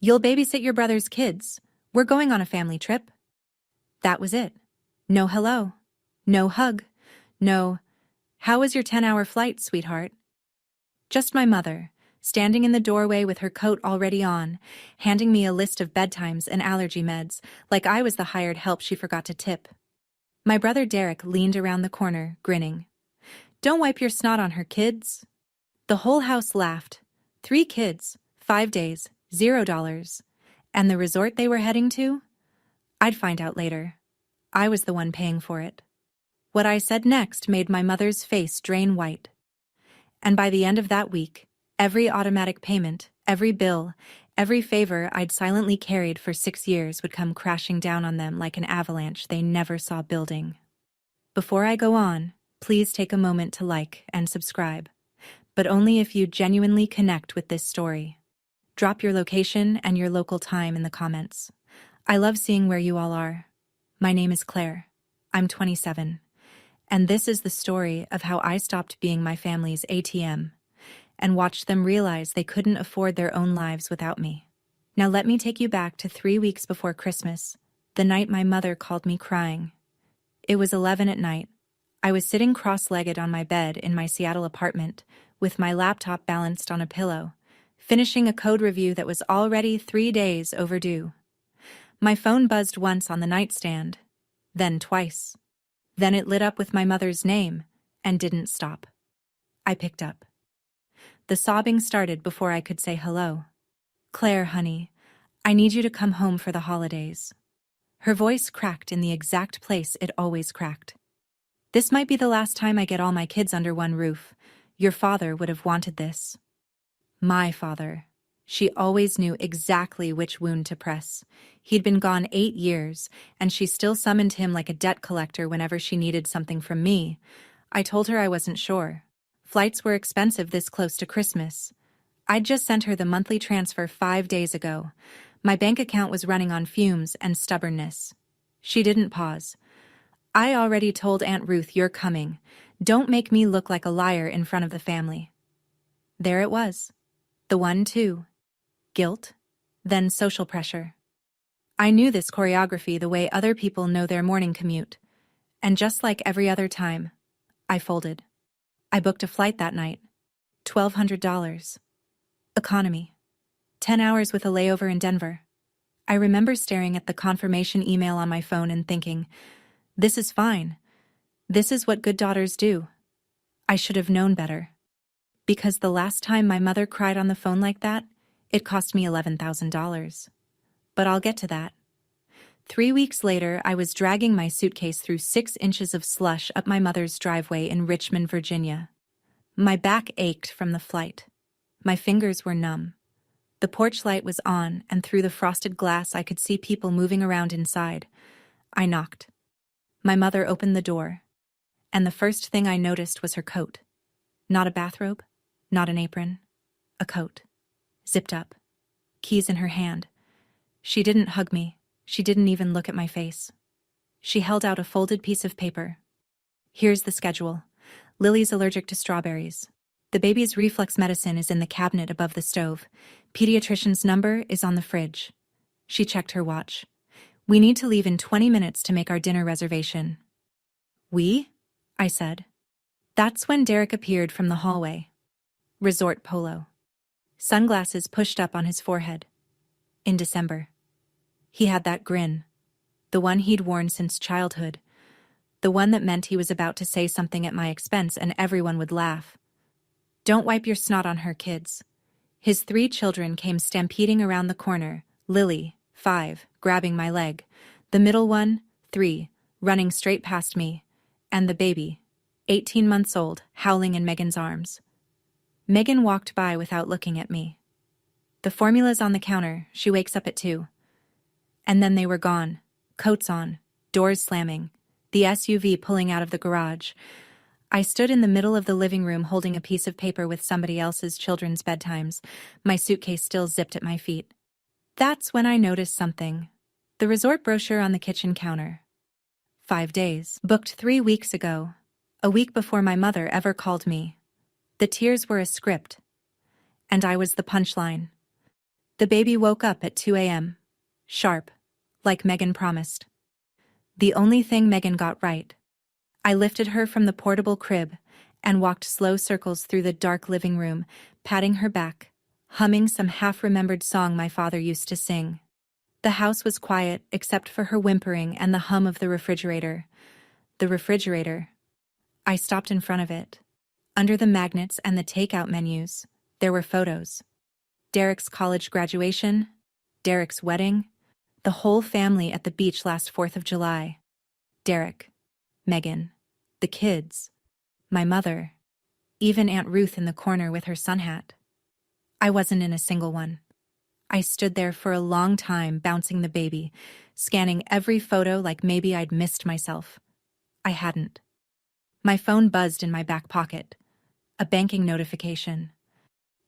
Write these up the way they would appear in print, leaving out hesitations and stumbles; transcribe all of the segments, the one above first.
You'll babysit your brother's kids. We're going on a family trip. That was it. No hello. No hug. No, how was your 10-hour flight, sweetheart? Just my mother, standing in the doorway with her coat already on, handing me a list of bedtimes and allergy meds, like I was the hired help she forgot to tip. My brother Derek leaned around the corner, grinning. Don't wipe your snot on her, kids. The whole house laughed. 3 kids, 5 days, $0. And the resort they were heading to? I'd find out later. I was the one paying for it. What I said next made my mother's face drain white. And by the end of that week, every automatic payment, every bill, every favor I'd silently carried for 6 years would come crashing down on them like an avalanche they never saw building. Before I go on, please take a moment to like and subscribe, but only if you genuinely connect with this story. Drop your location and your local time in the comments. I love seeing where you all are. My name is Claire. I'm 27. And this is the story of how I stopped being my family's ATM and watched them realize they couldn't afford their own lives without me. Now let me take you back to 3 weeks before Christmas, the night my mother called me crying. It was 11 at night. I was sitting cross-legged on my bed in my Seattle apartment with my laptop balanced on a pillow, finishing a code review that was already 3 days overdue. My phone buzzed once on the nightstand, then twice. Then it lit up with my mother's name, and didn't stop. I picked up. The sobbing started before I could say hello. Claire, honey, I need you to come home for the holidays. Her voice cracked in the exact place it always cracked. This might be the last time I get all my kids under one roof. Your father would have wanted this. My father. She always knew exactly which wound to press. He'd been gone 8 years, and she still summoned him like a debt collector whenever she needed something from me. I told her I wasn't sure. Flights were expensive this close to Christmas. I'd just sent her the monthly transfer 5 days ago. My bank account was running on fumes and stubbornness. She didn't pause. I already told Aunt Ruth you're coming. Don't make me look like a liar in front of the family. There it was. The 1-2. Guilt, then social pressure. I knew this choreography the way other people know their morning commute. And just like every other time, I folded. I booked a flight that night. $1,200. Economy. 10 hours with a layover in Denver. I remember staring at the confirmation email on my phone and thinking, this is fine. This is what good daughters do. I should have known better. Because the last time my mother cried on the phone like that, it cost me $11,000. But I'll get to that. 3 weeks later, I was dragging my suitcase through 6 inches of slush up my mother's driveway in Richmond, Virginia. My back ached from the flight. My fingers were numb. The porch light was on, and through the frosted glass I could see people moving around inside. I knocked. My mother opened the door, and the first thing I noticed was her coat. Not a bathrobe, not an apron, a coat. Zipped up. Keys in her hand. She didn't hug me. She didn't even look at my face. She held out a folded piece of paper. Here's the schedule. Lily's allergic to strawberries. The baby's reflux medicine is in the cabinet above the stove. Pediatrician's number is on the fridge. She checked her watch. We need to leave in 20 minutes to make our dinner reservation. We? I said. That's when Derek appeared from the hallway. Resort polo. Sunglasses pushed up on his forehead. In December. He had that grin. The one he'd worn since childhood. The one that meant he was about to say something at my expense and everyone would laugh. Don't wipe your snot on her, kids. His 3 children came stampeding around the corner, Lily, 5, grabbing my leg, the middle one, 3, running straight past me, and the baby, 18 months old, howling in Megan's arms. Megan walked by without looking at me. The formula's on the counter, she wakes up at 2. And then they were gone, coats on, doors slamming, the SUV pulling out of the garage. I stood in the middle of the living room holding a piece of paper with somebody else's children's bedtimes, my suitcase still zipped at my feet. That's when I noticed something. The resort brochure on the kitchen counter. 5 days. Booked 3 weeks ago. A week before my mother ever called me. The tears were a script. And I was the punchline. The baby woke up at 2 a.m. Sharp, like Megan promised. The only thing Megan got right. I lifted her from the portable crib and walked slow circles through the dark living room, patting her back, humming some half-remembered song my father used to sing. The house was quiet except for her whimpering and the hum of the refrigerator. The refrigerator. I stopped in front of it. Under the magnets and the takeout menus, there were photos. Derek's college graduation, Derek's wedding, the whole family at the beach last 4th of July. Derek, Megan, the kids, my mother, even Aunt Ruth in the corner with her sun hat. I wasn't in a single one. I stood there for a long time bouncing the baby, scanning every photo like maybe I'd missed myself. I hadn't. My phone buzzed in my back pocket. A banking notification.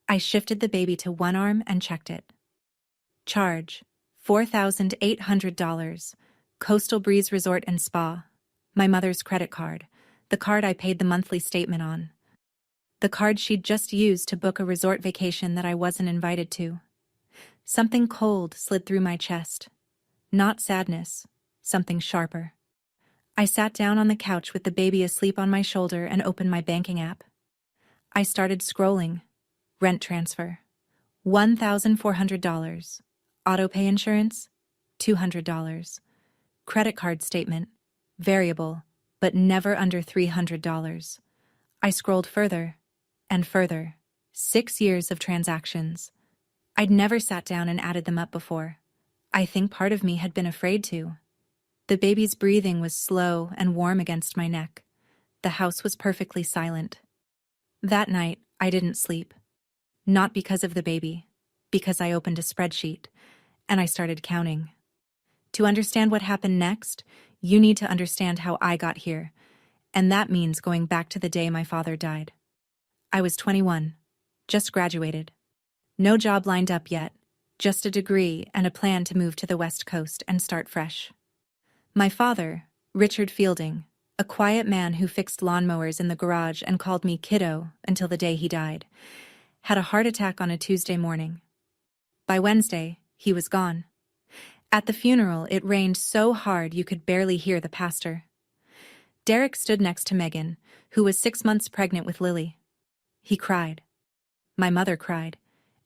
I shifted the baby to one arm and checked it. Charge, $4,800. Coastal Breeze Resort and Spa. My mother's credit card, the card I paid the monthly statement on. The card she'd just used to book a resort vacation that I wasn't invited to. Something cold slid through my chest. Not sadness, something sharper. I sat down on the couch with the baby asleep on my shoulder and opened my banking app. I started scrolling. Rent transfer. $1,400. Auto pay insurance. $200. Credit card statement. Variable, but never under $300. I scrolled further and further. 6 years of transactions. I'd never sat down and added them up before. I think part of me had been afraid to. The baby's breathing was slow and warm against my neck. The house was perfectly silent. That night, I didn't sleep. Not because of the baby, because I opened a spreadsheet, and I started counting. To understand what happened next, you need to understand how I got here, and that means going back to the day my father died. I was 21, just graduated. No job lined up yet, just a degree and a plan to move to the West Coast and start fresh. My father, Richard Fielding, a quiet man who fixed lawnmowers in the garage and called me kiddo until the day he died, had a heart attack on a Tuesday morning. By Wednesday, he was gone. At the funeral, it rained so hard you could barely hear the pastor. Derek stood next to Megan, who was 6 months pregnant with Lily. He cried. My mother cried.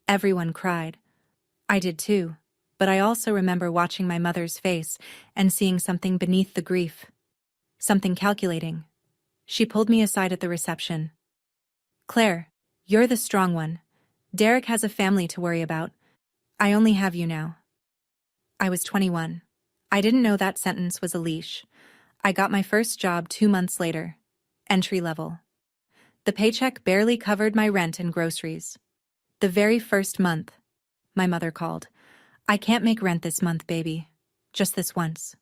Everyone cried. I did too, but I also remember watching my mother's face and seeing something beneath the grief. Something calculating. She pulled me aside at the reception. Claire, you're the strong one. Derek has a family to worry about. I only have you now. I was 21. I didn't know that sentence was a leash. I got my first job 2 months later. Entry level. The paycheck barely covered my rent and groceries. The very first month, my mother called. I can't make rent this month, baby. Just this once.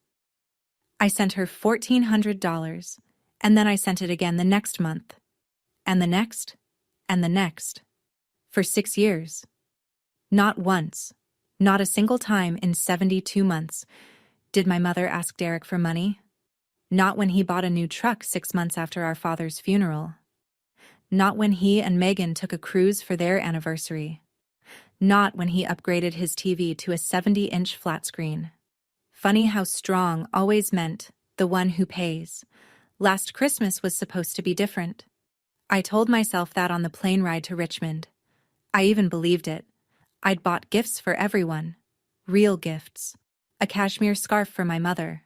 I sent her $1,400, and then I sent it again the next month. And the next, and the next. For 6 years. Not once, not a single time in 72 months, did my mother ask Derek for money. Not when he bought a new truck 6 months after our father's funeral. Not when he and Megan took a cruise for their anniversary. Not when he upgraded his TV to a 70-inch flat screen. Funny how strong always meant the one who pays. Last Christmas was supposed to be different. I told myself that on the plane ride to Richmond. I even believed it. I'd bought gifts for everyone. Real gifts. A cashmere scarf for my mother.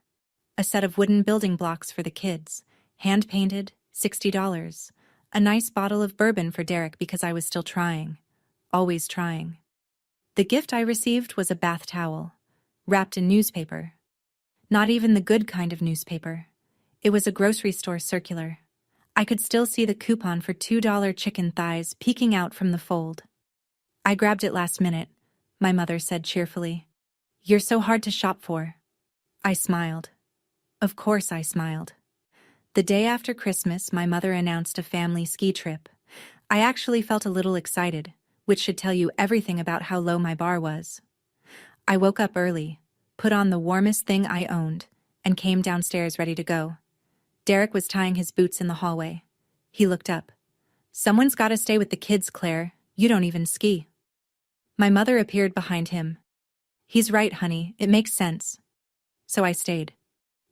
A set of wooden building blocks for the kids. Hand-painted, $60. A nice bottle of bourbon for Derek because I was still trying. Always trying. The gift I received was a bath towel, wrapped in newspaper. Not even the good kind of newspaper. It was a grocery store circular. I could still see the coupon for $2 chicken thighs peeking out from the fold. I grabbed it last minute, my mother said cheerfully. You're so hard to shop for. I smiled. Of course I smiled. The day after Christmas, my mother announced a family ski trip. I actually felt a little excited, which should tell you everything about how low my bar was. I woke up early, put on the warmest thing I owned, and came downstairs ready to go. Derek was tying his boots in the hallway. He looked up. Someone's got to stay with the kids, Claire. You don't even ski. My mother appeared behind him. He's right, honey, it makes sense. So I stayed.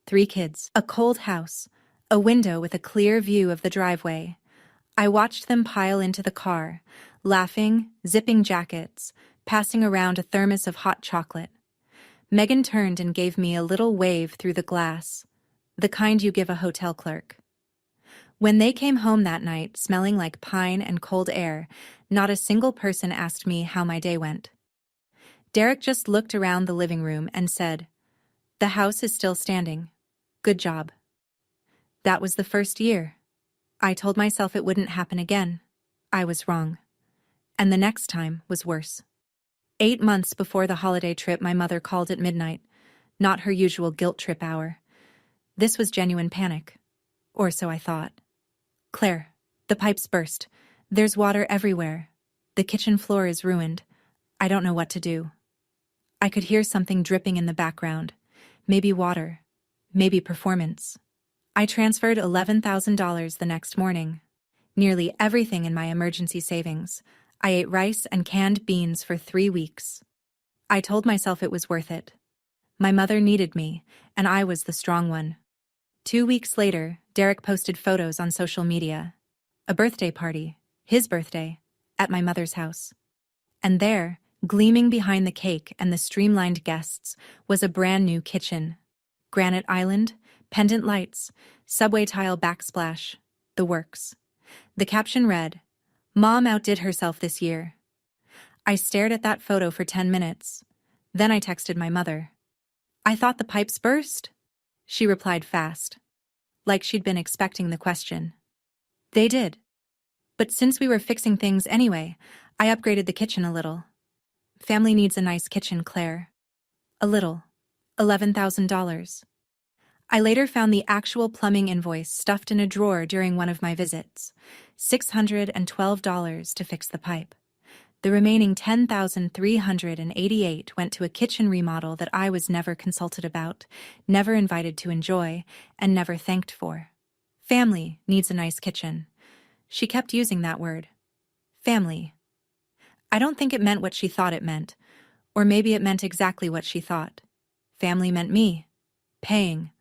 3 kids, a cold house, a window with a clear view of the driveway. I watched them pile into the car, laughing, zipping jackets, passing around a thermos of hot chocolate. Megan turned and gave me a little wave through the glass, the kind you give a hotel clerk. When they came home that night, smelling like pine and cold air, not a single person asked me how my day went. Derek just looked around the living room and said, "The house is still standing. Good job." That was the first year. I told myself it wouldn't happen again. I was wrong. And the next time was worse. 8 months before the holiday trip, my mother called at midnight, not her usual guilt trip hour. This was genuine panic. Or so I thought. "Claire, the pipes burst. There's water everywhere. The kitchen floor is ruined. I don't know what to do." I could hear something dripping in the background. Maybe water. Maybe performance. I transferred $11,000 the next morning. Nearly everything in my emergency savings. I ate rice and canned beans for 3 weeks. I told myself it was worth it. My mother needed me, and I was the strong one. 2 weeks later, Derek posted photos on social media. A birthday party, his birthday, at my mother's house. And there, gleaming behind the cake and the streamlined guests, was a brand new kitchen. Granite island, pendant lights, subway tile backsplash, the works. The caption read, "Mom outdid herself this year." I stared at that photo for 10 minutes. Then I texted my mother. "I thought the pipes burst." She replied fast, like she'd been expecting the question. "They did. But since we were fixing things anyway, I upgraded the kitchen a little." Family needs a nice kitchen, Claire. A little. $11,000. I later found the actual plumbing invoice stuffed in a drawer during one of my visits. $612 to fix the pipe. The remaining $10,388 went to a kitchen remodel that I was never consulted about, never invited to enjoy, and never thanked for. Family needs a nice kitchen. She kept using that word. Family. I don't think it meant what she thought it meant, or maybe it meant exactly what she thought. Family meant me. Paying.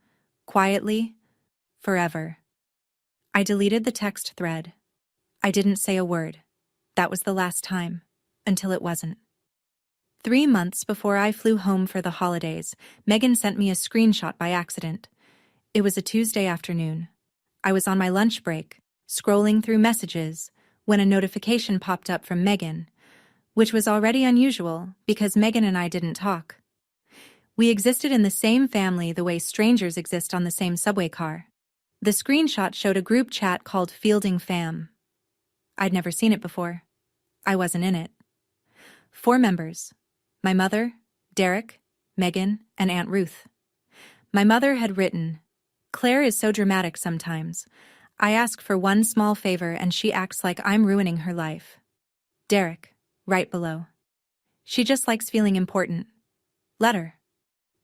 Quietly. Forever. I deleted the text thread. I didn't say a word. That was the last time. Until it wasn't. 3 months before I flew home for the holidays, Megan sent me a screenshot by accident. It was a Tuesday afternoon. I was on my lunch break, scrolling through messages, when a notification popped up from Megan, which was already unusual because Megan and I didn't talk. We existed in the same family the way strangers exist on the same subway car. The screenshot showed a group chat called Fielding Fam. I'd never seen it before. I wasn't in it. 4 members. My mother, Derek, Megan, and Aunt Ruth. My mother had written, "Claire is so dramatic sometimes. I ask for one small favor and she acts like I'm ruining her life." Derek, right below. "She just likes feeling important. Letter."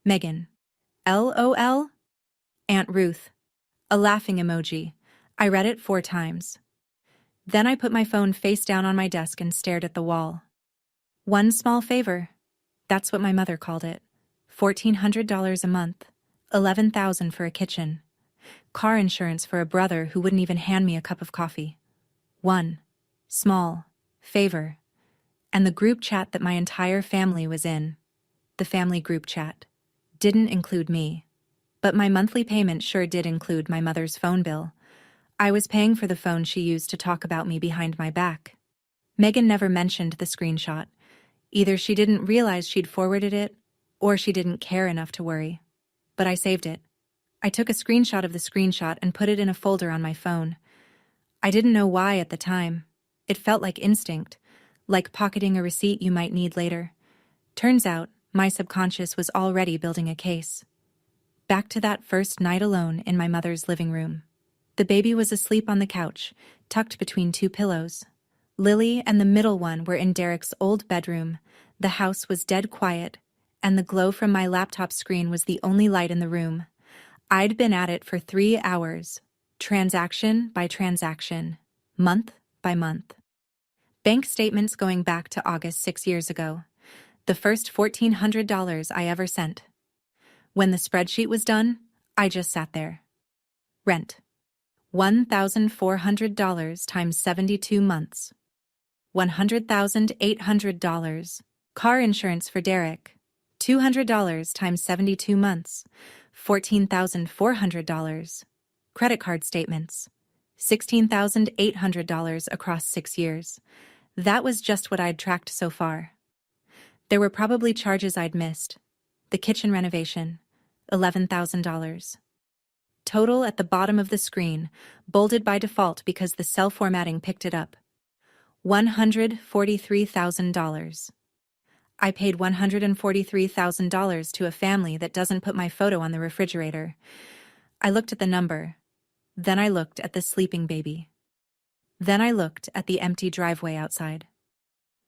Megan. LOL. Aunt Ruth. A laughing emoji. I read it 4 times. Then I put my phone face down on my desk and stared at the wall. One small favor. That's what my mother called it. $1,400 a month. $11,000 for a kitchen. Car insurance for a brother who wouldn't even hand me a cup of coffee. One small favor. And the group chat that my entire family was in. The family group chat. Didn't include me. But my monthly payment sure did include my mother's phone bill. I was paying for the phone she used to talk about me behind my back. Megan never mentioned the screenshot. Either she didn't realize she'd forwarded it, or she didn't care enough to worry. But I saved it. I took a screenshot of the screenshot and put it in a folder on my phone. I didn't know why at the time. It felt like instinct, like pocketing a receipt you might need later. Turns out, my subconscious was already building a case. Back to that first night alone in my mother's living room. The baby was asleep on the couch, tucked between 2 pillows. Lily and the middle one were in Derek's old bedroom. The house was dead quiet, and the glow from my laptop screen was the only light in the room. I'd been at it for 3 hours, transaction by transaction, month by month. Bank statements going back to August 6 years ago. The first $1,400 I ever sent. When the spreadsheet was done, I just sat there. Rent. $1,400 times 72 months. $100,800. Car insurance for Derek. $200 times 72 months. $14,400. Credit card statements. $16,800 across 6 years. That was just what I'd tracked so far. There were probably charges I'd missed. The kitchen renovation. $11,000. Total at the bottom of the screen, bolded by default because the cell formatting picked it up. $143,000. I paid $143,000 to a family that doesn't put my photo on the refrigerator. I looked at the number. Then I looked at the sleeping baby. Then I looked at the empty driveway outside.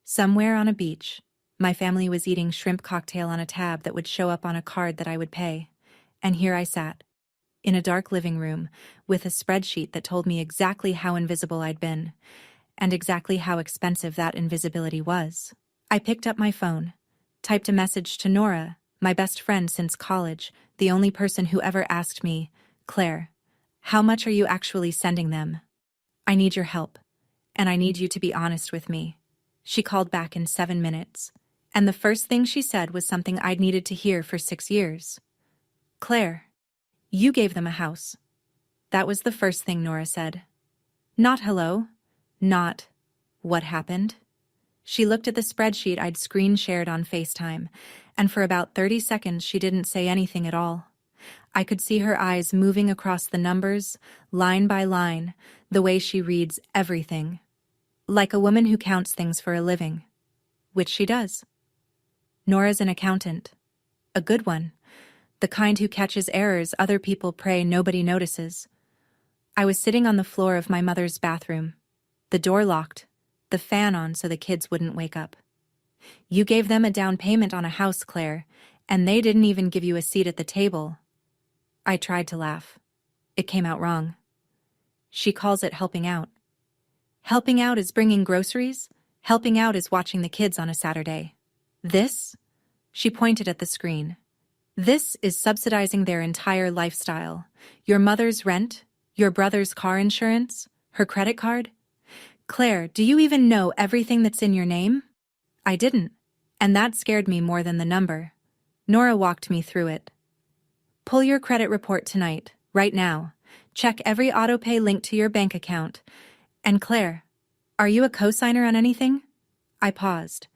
Somewhere on a beach, my family was eating shrimp cocktail on a tab that would show up on a card that I would pay. And here I sat, in a dark living room, with a spreadsheet that told me exactly how invisible I'd been, and exactly how expensive that invisibility was. I picked up my phone, typed a message to Nora, my best friend since college, the only person who ever asked me, "Claire, how much are you actually sending them? I need your help, and I need you to be honest with me." She called back in 7 minutes, and the first thing she said was something I'd needed to hear for 6 years. "Claire, you gave them a house." That was the first thing Nora said. Not hello, not what happened. She looked at the spreadsheet I'd screen shared on FaceTime, and for about 30 seconds she didn't say anything at all. I could see her eyes moving across the numbers, line by line, the way she reads everything. Like a woman who counts things for a living. Which she does. Nora's an accountant. A good one. The kind who catches errors other people pray nobody notices. I was sitting on the floor of my mother's bathroom. The door locked, the fan on so the kids wouldn't wake up. "You gave them a down payment on a house, Claire, and they didn't even give you a seat at the table." I tried to laugh. It came out wrong. She calls it helping out. Helping out is bringing groceries. Helping out is watching the kids on a Saturday. This? She pointed at the screen. This is subsidizing their entire lifestyle. Your mother's rent, your brother's car insurance, her credit card. Claire, do you even know everything that's in your name? I didn't, and that scared me more than the number. Nora walked me through it. Pull your credit report tonight, right now. Check every autopay link to your bank account. And Claire, are you a co-signer on anything? I paused.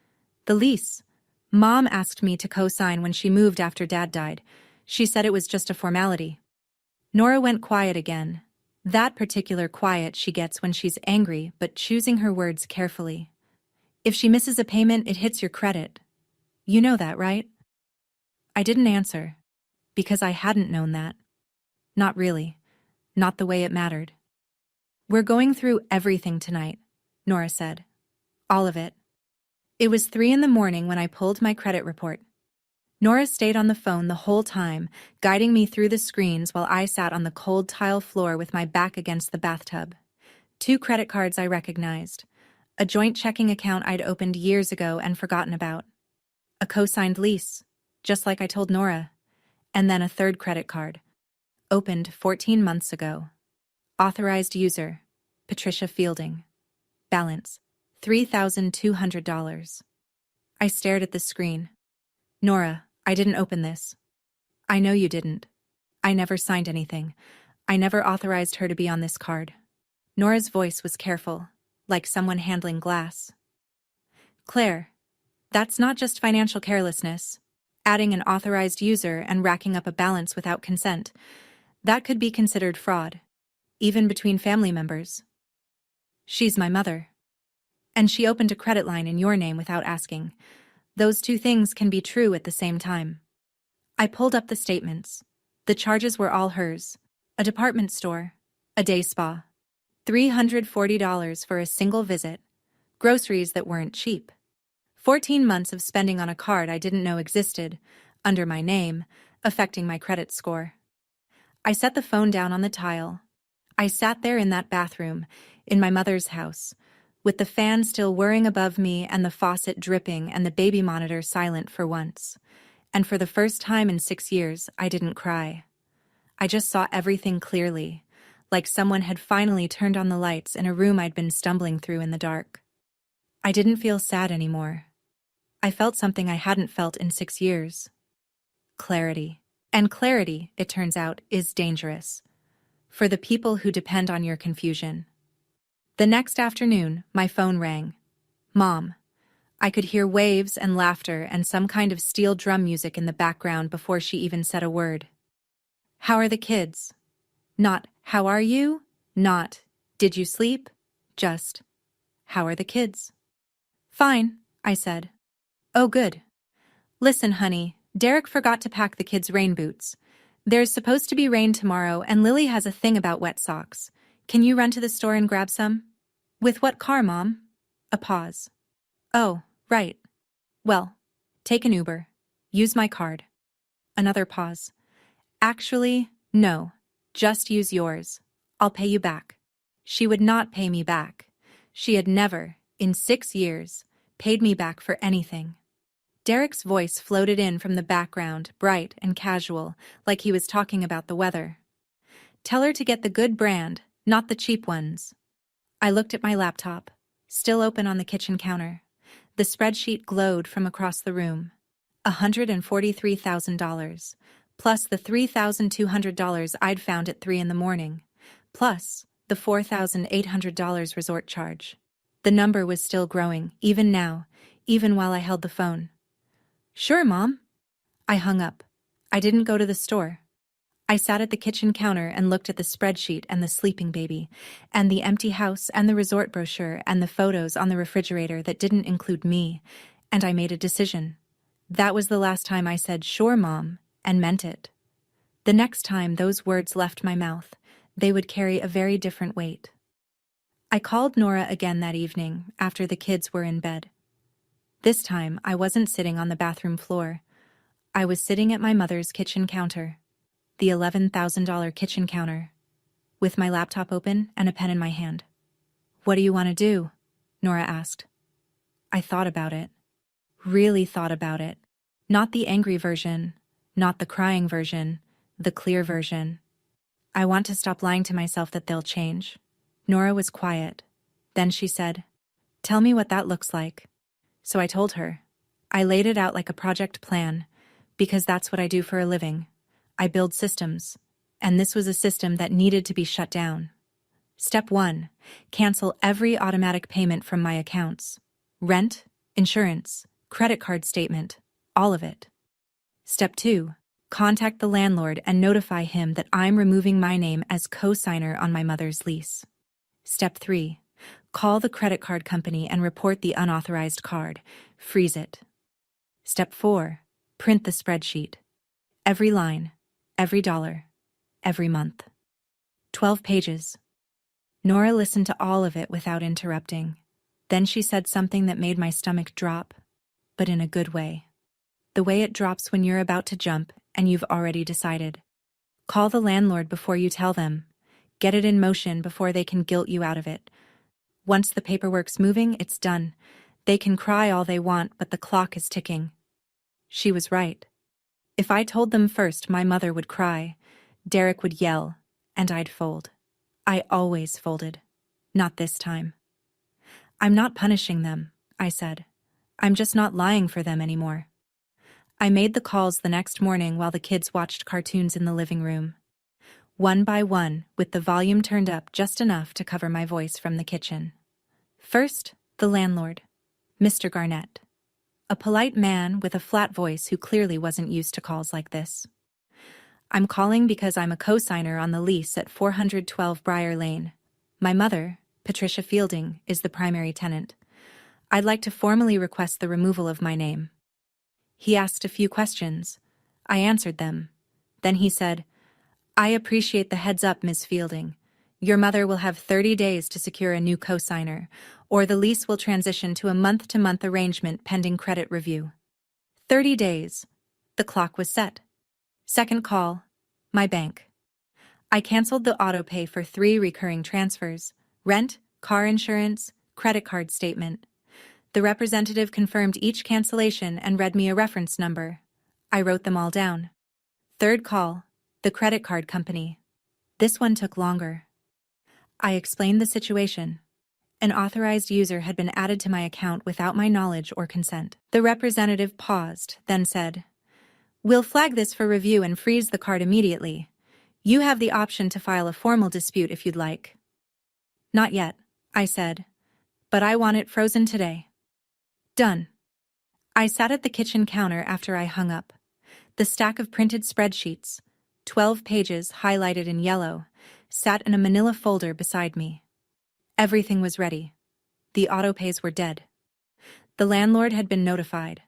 The lease. Mom asked me to co-sign when she moved after Dad died. She said it was just a formality. Nora went quiet again. That particular quiet she gets when she's angry, but choosing her words carefully. If she misses a payment, it hits your credit. You know that, right? I didn't answer, because I hadn't known that. Not really. Not the way it mattered. We're going through everything tonight, Nora said. All of it. It was 3 a.m. when I pulled my credit report. Nora stayed on the phone the whole time, guiding me through the screens while I sat on the cold tile floor with my back against the bathtub. 2 credit cards I recognized. A joint checking account I'd opened years ago and forgotten about. A co-signed lease, just like I told Nora. And then a 3rd credit card. Opened 14 months ago. Authorized user, Patricia Fielding. Balance, $3,200. I stared at the screen. Nora, I didn't open this. I know you didn't. I never signed anything. I never authorized her to be on this card. Nora's voice was careful, like someone handling glass. Claire, that's not just financial carelessness. Adding an authorized user and racking up a balance without consent. That could be considered fraud, even between family members. She's my mother. And she opened a credit line in your name without asking. Those 2 things can be true at the same time. I pulled up the statements. The charges were all hers. A department store. A day spa. $340 for a single visit. Groceries that weren't cheap. 14 months of spending on a card I didn't know existed, under my name, affecting my credit score. I set the phone down on the tile. I sat there in that bathroom, in my mother's house, with the fan still whirring above me and the faucet dripping and the baby monitor silent for once. And for the first time in 6 years, I didn't cry. I just saw everything clearly, like someone had finally turned on the lights in a room I'd been stumbling through in the dark. I didn't feel sad anymore. I felt something I hadn't felt in 6 years. Clarity. And clarity, it turns out, is dangerous. For the people who depend on your confusion. The next afternoon, my phone rang. Mom. I could hear waves and laughter and some kind of steel drum music in the background before she even said a word. How are the kids? Not, how are you? Not, did you sleep? Just, how are the kids? Fine, I said. Oh, good. Listen, honey, Derek forgot to pack the kids' rain boots. There's supposed to be rain tomorrow, and Lily has a thing about wet socks. Can you run to the store and grab some? With what car, Mom? A pause. Oh, right. Well, take an Uber. Use my card. Another pause. Actually, no. Just use yours. I'll pay you back. She would not pay me back. She had never, in 6 years, paid me back for anything. Derek's voice floated in from the background, bright and casual, like he was talking about the weather. Tell her to get the good brand, not the cheap ones. I looked at my laptop, still open on the kitchen counter. The spreadsheet glowed from across the room. $143,000, plus the $3,200 I'd found at 3 a.m, plus the $4,800 resort charge. The number was still growing, even now, even while I held the phone. Sure, Mom. I hung up. I didn't go to the store. I sat at the kitchen counter and looked at the spreadsheet and the sleeping baby, and the empty house and the resort brochure and the photos on the refrigerator that didn't include me, and I made a decision. That was the last time I said, sure, Mom, and meant it. The next time those words left my mouth, they would carry a very different weight. I called Nora again that evening, after the kids were in bed. This time, I wasn't sitting on the bathroom floor. I was sitting at my mother's kitchen counter, the $11,000 kitchen counter, with my laptop open and a pen in my hand. What do you want to do? Nora asked. I thought about it. Really thought about it. Not the angry version, not the crying version, the clear version. I want to stop lying to myself that they'll change. Nora was quiet. Then she said, tell me what that looks like. So I told her. I laid it out like a project plan, because that's what I do for a living. I build systems, and this was a system that needed to be shut down. Step 1, cancel every automatic payment from my accounts. Rent, insurance, credit card statement, all of it. Step 2, contact the landlord and notify him that I'm removing my name as co-signer on my mother's lease. Step 3, call the credit card company and report the unauthorized card. Freeze it. Step 4, print the spreadsheet. Every line, every dollar, every month. 12 pages. Nora listened to all of it without interrupting. Then she said something that made my stomach drop, but in a good way. The way it drops when you're about to jump and you've already decided. Call the landlord before you tell them. Get it in motion before they can guilt you out of it. Once the paperwork's moving, it's done. They can cry all they want, but the clock is ticking. She was right. If I told them first, my mother would cry, Derek would yell, and I'd fold. I always folded. Not this time. I'm not punishing them, I said. I'm just not lying for them anymore. I made the calls the next morning while the kids watched cartoons in the living room. One by one, with the volume turned up just enough to cover my voice from the kitchen. First, the landlord, Mr. Garnett. A polite man with a flat voice who clearly wasn't used to calls like this. I'm calling because I'm a co-signer on the lease at 412 Briar Lane. My mother, Patricia Fielding, is the primary tenant. I'd like to formally request the removal of my name. He asked a few questions. I answered them. Then he said, I appreciate the heads up, Ms. Fielding. Your mother will have 30 days to secure a new co-signer, or the lease will transition to a month-to-month arrangement pending credit review. 30 days. The clock was set. Second call. My bank. I canceled the auto pay for 3 recurring transfers: rent, car insurance, Credit card statement. The representative confirmed each cancellation and read me a reference number. I wrote them all down. Third call. The credit card company. This one took longer. I explained the situation. An authorized user had been added to my account without my knowledge or consent. The representative paused, then said, "We'll flag this for review and freeze the card immediately. You have the option to file a formal dispute if you'd like." "Not yet," I said, "but I want it frozen today." Done. I sat at the kitchen counter after I hung up. The stack of printed spreadsheets, 12 pages highlighted in yellow, sat in a manila folder beside me. Everything was ready. The autopays were dead. The landlord had been notified.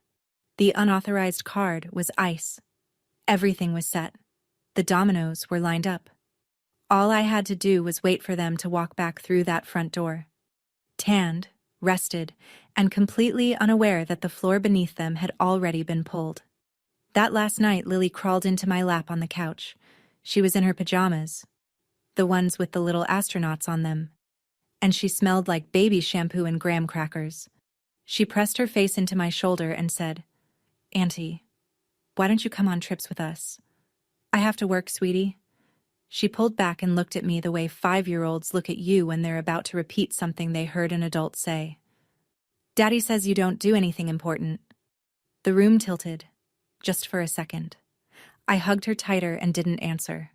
The unauthorized card was ice. Everything was set. The dominoes were lined up. All I had to do was wait for them to walk back through that front door. Tanned, rested, and completely unaware that the floor beneath them had already been pulled. That last night, Lily crawled into my lap on the couch. She was in her pajamas, the ones with the little astronauts on them, and she smelled like baby shampoo and graham crackers. She pressed her face into my shoulder and said, "Auntie, why don't you come on trips with us?" "I have to work, sweetie." She pulled back and looked at me the way 5-year-olds look at you when they're about to repeat something they heard an adult say. "Daddy says you don't do anything important." The room tilted, just for a second. I hugged her tighter and didn't answer.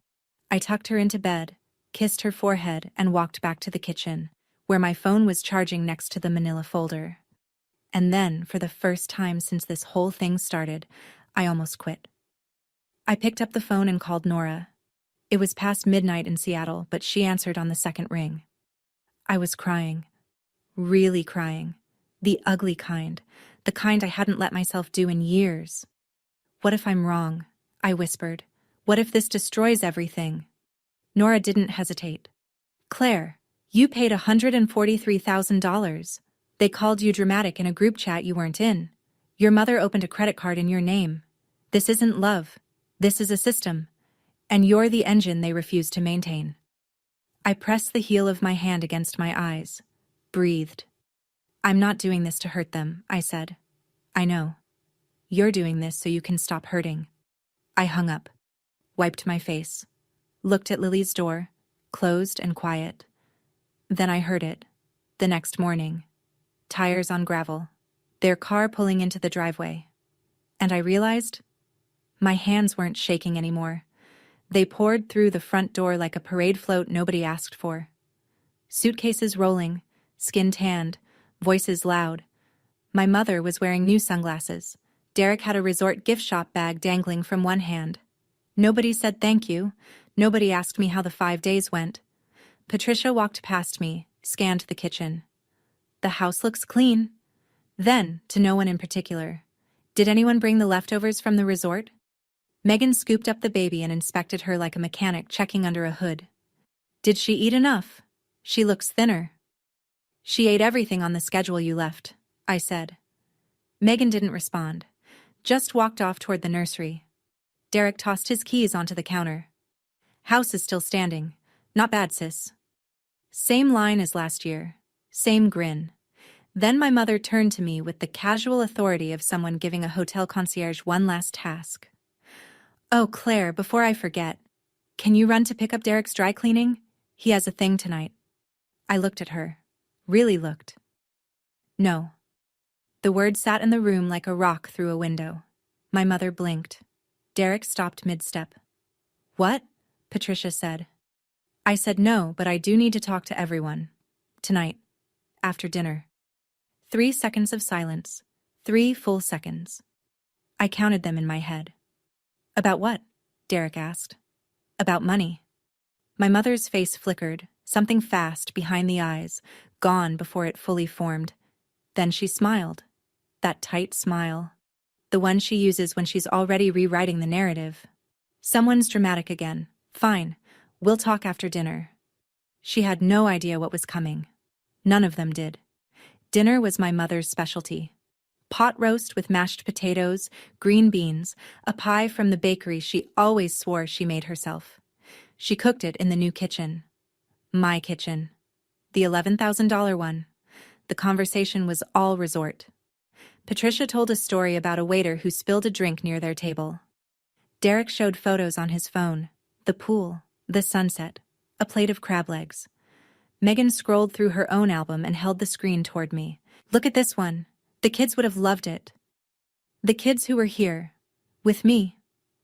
I tucked her into bed, kissed her forehead, and walked back to the kitchen, where my phone was charging next to the manila folder. And then, for the first time since this whole thing started, I almost quit. I picked up the phone and called Nora. It was past midnight in Seattle, but she answered on the second ring. I was crying. Really crying. The ugly kind. The kind I hadn't let myself do in years. "What if I'm wrong?" I whispered. "What if this destroys everything?" Nora didn't hesitate. "Claire, you paid $143,000. They called you dramatic in a group chat you weren't in. Your mother opened a credit card in your name. This isn't love. This is a system. And you're the engine they refuse to maintain." I pressed the heel of my hand against my eyes, breathed. "I'm not doing this to hurt them," I said. "I know. You're doing this so you can stop hurting." I hung up, wiped my face, looked at Lily's door, closed and quiet. Then I heard it, the next morning. Tires on gravel, their car pulling into the driveway. And I realized my hands weren't shaking anymore. They poured through the front door like a parade float nobody asked for. Suitcases rolling, skin tanned, voices loud. My mother was wearing new sunglasses. Derek had a resort gift shop bag dangling from one hand. Nobody said thank you. Nobody asked me how the 5 days went. Patricia walked past me, scanned the kitchen. "The house looks clean." Then, to no one in particular, "Did anyone bring the leftovers from the resort?" Megan scooped up the baby and inspected her like a mechanic checking under a hood. "Did she eat enough? She looks thinner." "She ate everything on the schedule you left," I said. Megan didn't respond, just walked off toward the nursery. Derek tossed his keys onto the counter. "House is still standing. Not bad, sis." Same line as last year. Same grin. Then my mother turned to me with the casual authority of someone giving a hotel concierge one last task. "Oh, Claire, before I forget, can you run to pick up Derek's dry cleaning? He has a thing tonight." I looked at her. Really looked. "No." The word sat in the room like a rock through a window. My mother blinked. Derek stopped mid-step. "What?" Patricia said. I said no, but I do need to talk to everyone. Tonight. After dinner. 3 seconds of silence. 3 full seconds. I counted them in my head. "About what?" Derek asked. "About money." My mother's face flickered, something fast behind the eyes, gone before it fully formed. Then she smiled. That tight smile. The one she uses when she's already rewriting the narrative. "Someone's dramatic again. Fine. We'll talk after dinner." She had no idea what was coming. None of them did. Dinner was my mother's specialty. Pot roast with mashed potatoes, green beans, a pie from the bakery she always swore she made herself. She cooked it in the new kitchen. My kitchen. The $11,000 one. the conversation was all resort. Patricia told a story about a waiter who spilled a drink near their table. Derek showed photos on his phone: the pool, the sunset, a plate of crab legs. Megan scrolled through her own album and held the screen toward me. "Look at this one. The kids would have loved it. The kids who were here, with me,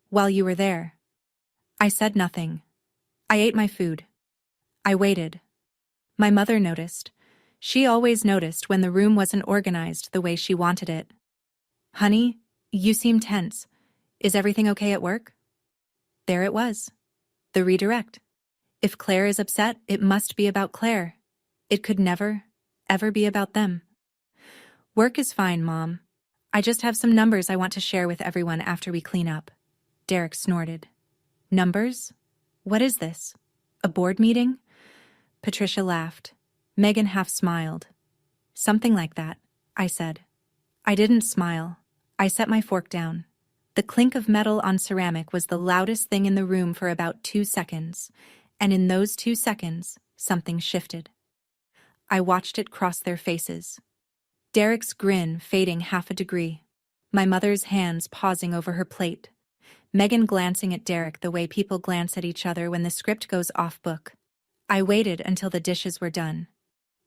while you were there." I said nothing. I ate my food. I waited. My mother noticed. She always noticed when the room wasn't organized the way she wanted it. "Honey, you seem tense. Is everything okay at work?" There it was. The redirect. If Claire is upset, it must be about Claire. It could never, ever be about them. "Work is fine, Mom. I just have some numbers I want to share with everyone after we clean up." Derek snorted. "Numbers? What is this? A board meeting?" Patricia laughed. Megan half smiled. "Something like that," I said. I didn't smile. I set my fork down. The clink of metal on ceramic was the loudest thing in the room for about 2 seconds, and in those 2 seconds, something shifted. I watched it cross their faces. Derek's grin fading half a degree. My mother's hands pausing over her plate. Megan glancing at Derek the way people glance at each other when the script goes off book. I waited until the dishes were done,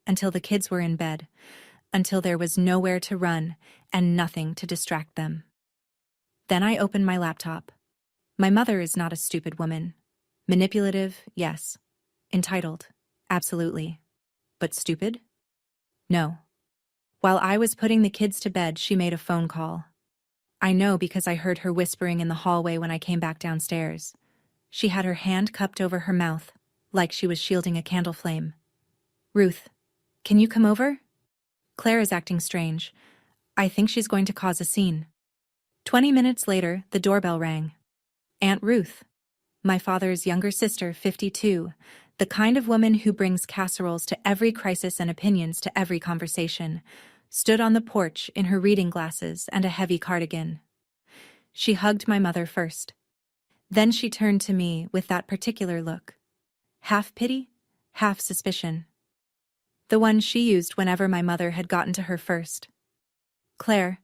until the kids were in bed, until there was nowhere to run and nothing to distract them. Then I opened my laptop. My mother is not a stupid woman. Manipulative, yes. Entitled, absolutely. But stupid? No. While I was putting the kids to bed, she made a phone call. I know because I heard her whispering in the hallway when I came back downstairs. She had her hand cupped over her mouth, like she was shielding a candle flame. "Ruth, can you come over? Claire is acting strange. I think she's going to cause a scene." 20 minutes later, the doorbell rang. Aunt Ruth, my father's younger sister, 52, the kind of woman who brings casseroles to every crisis and opinions to every conversation, stood on the porch in her reading glasses and a heavy cardigan. She hugged my mother first. Then she turned to me with that particular look. Half pity, half suspicion. The one she used whenever my mother had gotten to her first. "Claire,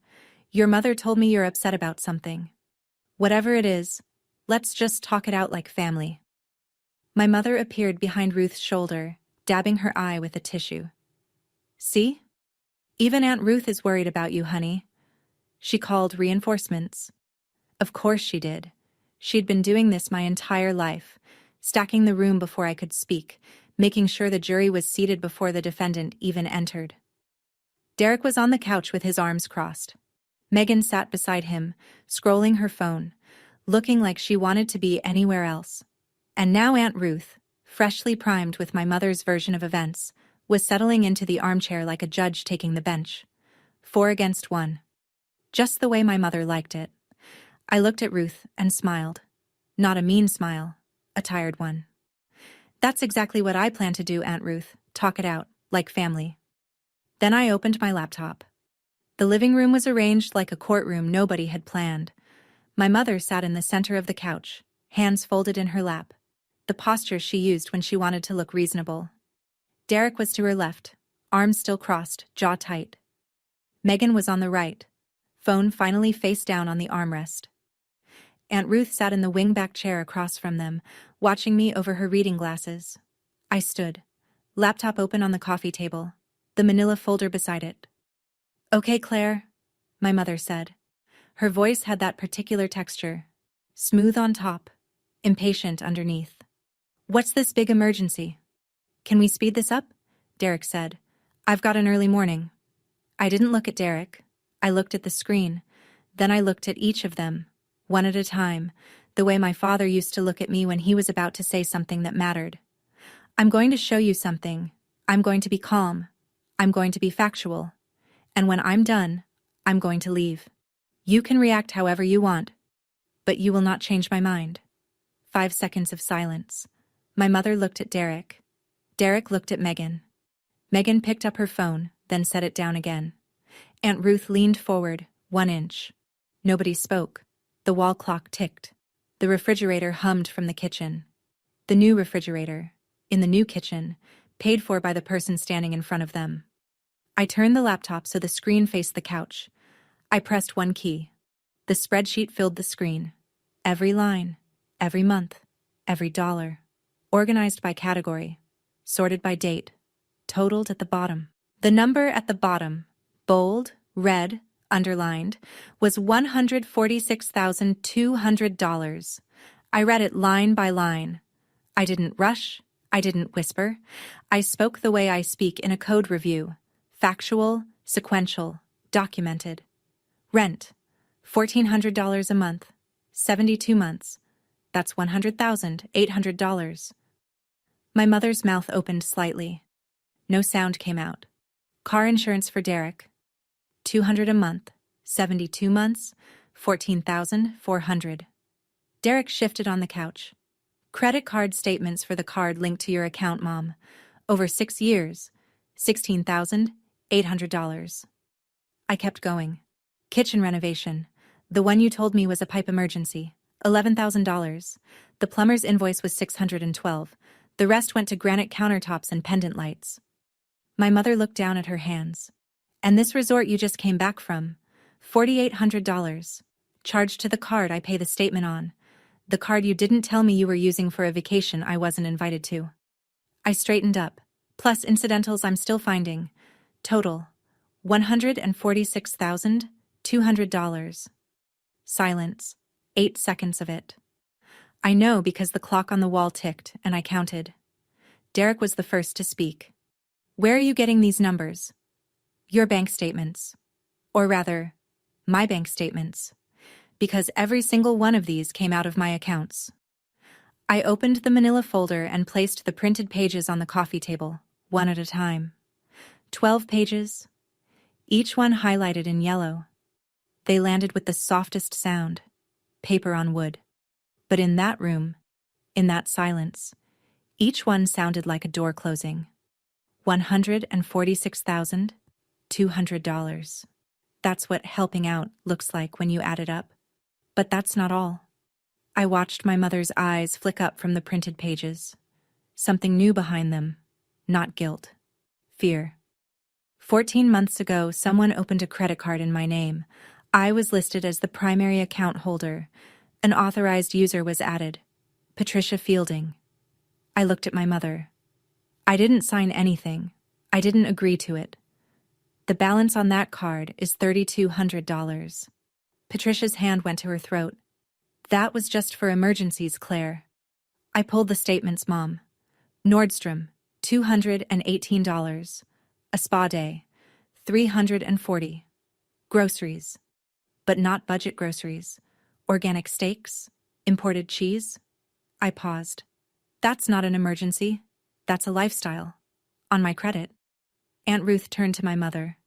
your mother told me you're upset about something. Whatever it is, let's just talk it out like family." My mother appeared behind Ruth's shoulder, dabbing her eye with a tissue. "See? Even Aunt Ruth is worried about you, honey." She called reinforcements. Of course she did. She'd been doing this my entire life, stacking the room before I could speak, making sure the jury was seated before the defendant even entered. Derek was on the couch with his arms crossed. Megan sat beside him, scrolling her phone, looking like she wanted to be anywhere else. And now Aunt Ruth, freshly primed with my mother's version of events, was settling into the armchair like a judge taking the bench. 4 against 1. Just the way my mother liked it. I looked at Ruth and smiled. Not a mean smile, a tired one. "That's exactly what I plan to do, Aunt Ruth, talk it out, like family." Then I opened my laptop. The living room was arranged like a courtroom nobody had planned. My mother sat in the center of the couch, hands folded in her lap, the posture she used when she wanted to look reasonable. Derek was to her left, arms still crossed, jaw tight. Megan was on the right, phone finally face down on the armrest. Aunt Ruth sat in the wing-back chair across from them, watching me over her reading glasses. I stood, laptop open on the coffee table, the manila folder beside it. "Okay, Claire," my mother said. Her voice had that particular texture, smooth on top, impatient underneath. "What's this big emergency? Can we speed this up?" Derek said. "I've got an early morning." I didn't look at Derek. I looked at the screen. Then I looked at each of them, one at a time, the way my father used to look at me when he was about to say something that mattered. "I'm going to show you something. I'm going to be calm. I'm going to be factual. And when I'm done, I'm going to leave. You can react however you want, but you will not change my mind." 5 seconds of silence. My mother looked at Derek. Derek looked at Megan. Megan picked up her phone, then set it down again. Aunt Ruth leaned forward, 1 inch. Nobody spoke. The wall clock ticked. The refrigerator hummed from the kitchen. The new refrigerator, in the new kitchen, paid for by the person standing in front of them. I turned the laptop so the screen faced the couch. I pressed one key. The spreadsheet filled the screen. Every line, every month, every dollar. Organized by category, sorted by date, totaled at the bottom. The number at the bottom, bold, red, underlined, was $146,200. I read it line by line. I didn't rush. I didn't whisper. I spoke the way I speak in a code review. Factual, sequential, documented. Rent, $1,400 a month. 72 months. That's $100,800. My mother's mouth opened slightly. No sound came out. Car insurance for Derek. $200 a month. 72 months. 14,400. Derek shifted on the couch. Credit card statements for the card linked to your account, Mom. Over 6 years. $16,800. I kept going. Kitchen renovation. The one you told me was a pipe emergency. $11,000. The plumber's invoice was $612. The rest went to granite countertops and pendant lights. My mother looked down at her hands. And this resort you just came back from. $4,800. Charged to the card I pay the statement on. The card you didn't tell me you were using for a vacation I wasn't invited to. I straightened up. Plus incidentals I'm still finding. Total. $146,200. Silence. 8 seconds of it. I know because the clock on the wall ticked, and I counted. Derek was the first to speak. Where are you getting these numbers? Your bank statements. Or rather, my bank statements. Because every single one of these came out of my accounts. I opened the manila folder and placed the printed pages on the coffee table, one at a time. 12 pages. Each one highlighted in yellow. They landed with the softest sound. Paper on wood. But in that room, in that silence, each one sounded like a door closing. $146,200. That's what helping out looks like when you add it up. But that's not all. I watched my mother's eyes flick up from the printed pages. Something new behind them. Not guilt. Fear. 14 months ago, someone opened a credit card in my name. I was listed as the primary account holder. An authorized user was added. Patricia Fielding. I looked at my mother. I didn't sign anything. I didn't agree to it. The balance on that card is $3,200. Patricia's hand went to her throat. That was just for emergencies, Claire. I pulled the statements, Mom. Nordstrom, $218. A spa day, $340. Groceries. But not budget groceries. Organic steaks? Imported cheese? I paused. That's not an emergency. That's a lifestyle. On my credit. Aunt Ruth turned to my mother.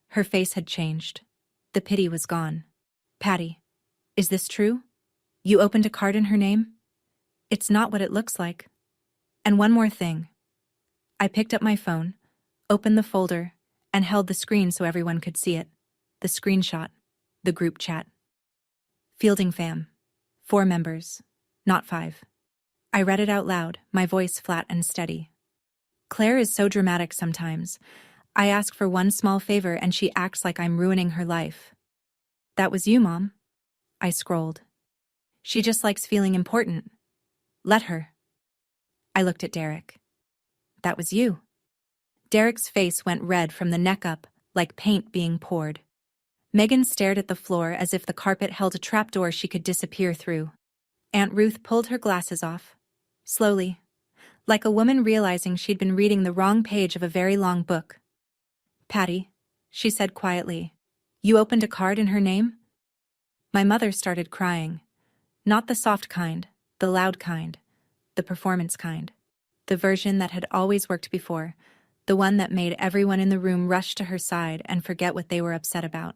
Her face had changed. The pity was gone. Patty, is this true? You opened a card in her name? It's not what it looks like. And one more thing. I picked up my phone, opened the folder, and held the screen so everyone could see it. The screenshot. The group chat. Fielding fam. 4 members. Not 5. I read it out loud, my voice flat and steady. Claire is so dramatic sometimes. I ask for one small favor and she acts like I'm ruining her life. That was you, Mom. I scrolled. She just likes feeling important. Let her. I looked at Derek. That was you. Derek's face went red from the neck up, like paint being poured. Megan stared at the floor as if the carpet held a trapdoor she could disappear through. Aunt Ruth pulled her glasses off. Slowly. Like a woman realizing she'd been reading the wrong page of a very long book. Patty, she said quietly, you opened a card in her name? My mother started crying. Not the soft kind, the loud kind, the performance kind. The version that had always worked before, the one that made everyone in the room rush to her side and forget what they were upset about.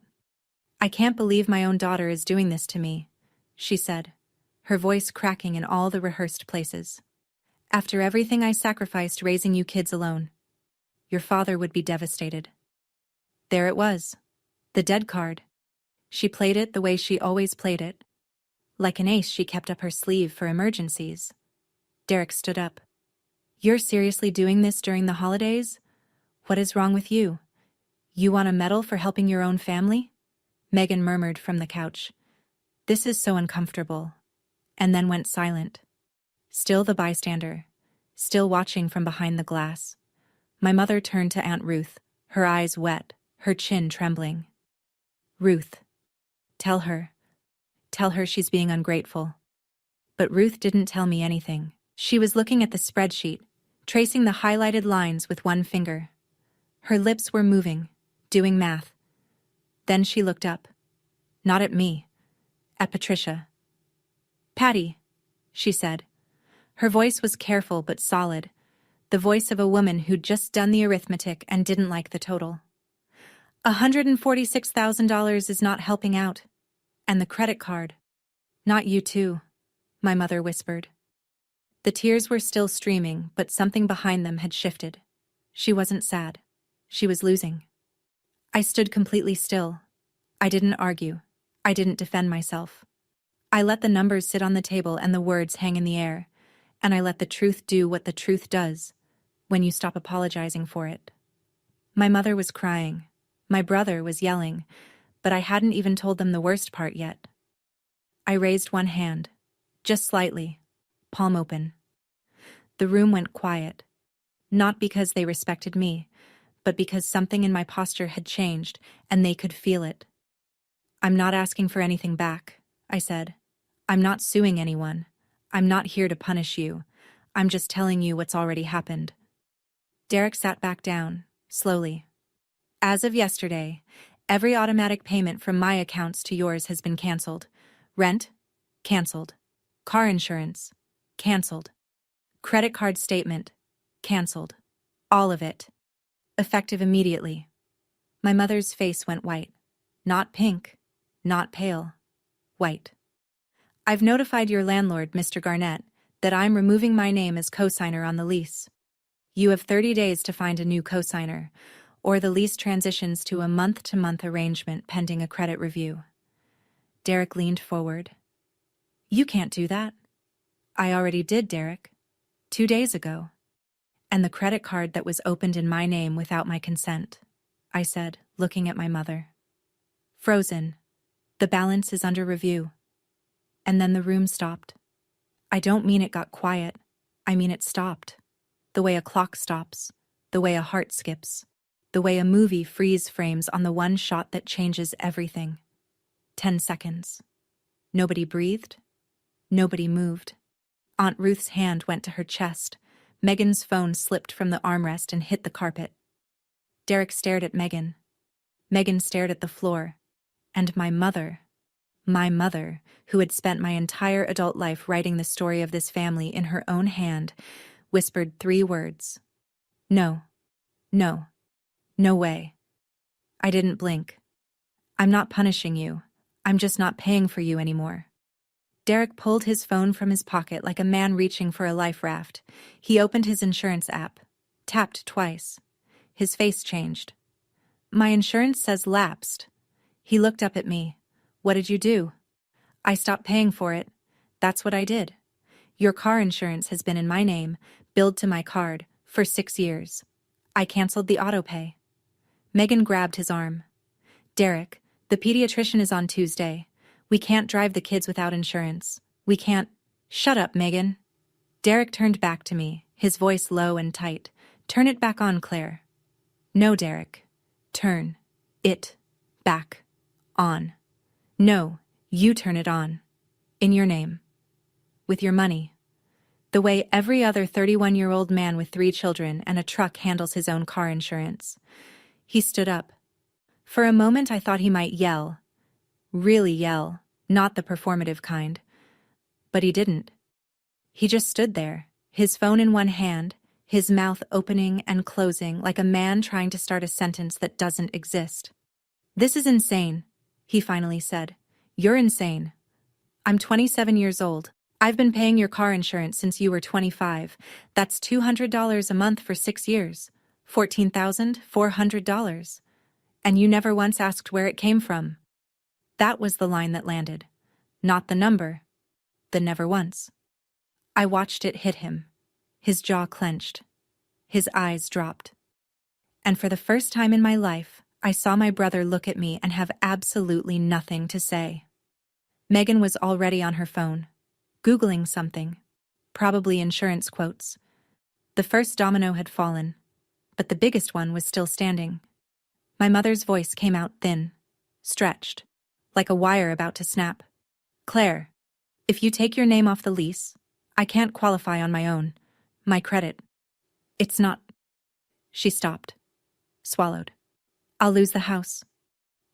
I can't believe my own daughter is doing this to me, she said, her voice cracking in all the rehearsed places. After everything I sacrificed raising you kids alone, your father would be devastated. There it was, the dead card. She played it the way she always played it. Like an ace she kept up her sleeve for emergencies. Derek stood up. You're seriously doing this during the holidays? What is wrong with you? You want a medal for helping your own family? Megan murmured from the couch. This is so uncomfortable. And then went silent. Still the bystander. Still watching from behind the glass. My mother turned to Aunt Ruth, her eyes wet, her chin trembling. Ruth. Tell her. Tell her she's being ungrateful. But Ruth didn't tell me anything. She was looking at the spreadsheet, tracing the highlighted lines with one finger. Her lips were moving, doing math. Then she looked up. Not at me. At Patricia. Patty, she said. Her voice was careful but solid, the voice of a woman who'd just done the arithmetic and didn't like the total. $146,000 is not helping out. And the credit card. Not you too, my mother whispered. The tears were still streaming, but something behind them had shifted. She wasn't sad. She was losing. I stood completely still. I didn't argue. I didn't defend myself. I let the numbers sit on the table and the words hang in the air, and I let the truth do what the truth does when you stop apologizing for it. My mother was crying. My brother was yelling, but I hadn't even told them the worst part yet. I raised one hand, just slightly, palm open. The room went quiet, not because they respected me, but because something in my posture had changed and they could feel it. I'm not asking for anything back, I said. I'm not suing anyone. I'm not here to punish you. I'm just telling you what's already happened. Derek sat back down, slowly. As of yesterday, every automatic payment from my accounts to yours has been canceled. Rent? Canceled. Car insurance? Canceled. Credit card statement? Canceled. All of it. Effective immediately. My mother's face went white. Not pink. Not pale. White. I've notified your landlord, Mr. Garnett, that I'm removing my name as cosigner on the lease. You have 30 days to find a new cosigner, or the lease transitions to a month-to-month arrangement pending a credit review. Derek leaned forward. You can't do that. I already did, Derek. 2 days ago. And the credit card that was opened in my name without my consent, I said, looking at my mother. Frozen. The balance is under review. And then the room stopped. I don't mean it got quiet. I mean it stopped. The way a clock stops. The way a heart skips. The way a movie freeze frames on the one shot that changes everything. 10 seconds. Nobody breathed. Nobody moved. Aunt Ruth's hand went to her chest. Megan's phone slipped from the armrest and hit the carpet. Derek stared at Megan. Megan stared at the floor. And my mother, who had spent my entire adult life writing the story of this family in her own hand, whispered 3 words. No. No. No way. I didn't blink. I'm not punishing you. I'm just not paying for you anymore. Derek pulled his phone from his pocket like a man reaching for a life raft. He opened his insurance app, tapped twice. His face changed. My insurance says lapsed. He looked up at me. What did you do? I stopped paying for it. That's what I did. Your car insurance has been in my name, billed to my card, for 6 years. I canceled the autopay. Megan grabbed his arm. Derek, the pediatrician is on Tuesday. We can't drive the kids without insurance. We can't. Shut up, Megan. Derek turned back to me, his voice low and tight. Turn it back on, Claire. No, Derek. Turn it back on. No, you turn it on. In your name. With your money. The way every other 31-year-old man with 3 children and a truck handles his own car insurance. He stood up. For a moment I thought he might yell. Really yell, not the performative kind. But he didn't. He just stood there, his phone in one hand, his mouth opening and closing like a man trying to start a sentence that doesn't exist. This is insane, he finally said. You're insane. I'm 27 years old. I've been paying your car insurance since you were 25. That's $200 a month for 6 years. $14,400. And you never once asked where it came from. That was the line that landed. Not the number. The never once. I watched it hit him. His jaw clenched. His eyes dropped. And for the first time in my life, I saw my brother look at me and have absolutely nothing to say. Megan was already on her phone, Googling something, probably insurance quotes. The first domino had fallen, but the biggest one was still standing. My mother's voice came out thin, stretched, like a wire about to snap. Claire, if you take your name off the lease, I can't qualify on my own. My credit. It's not. She stopped, swallowed. I'll lose the house.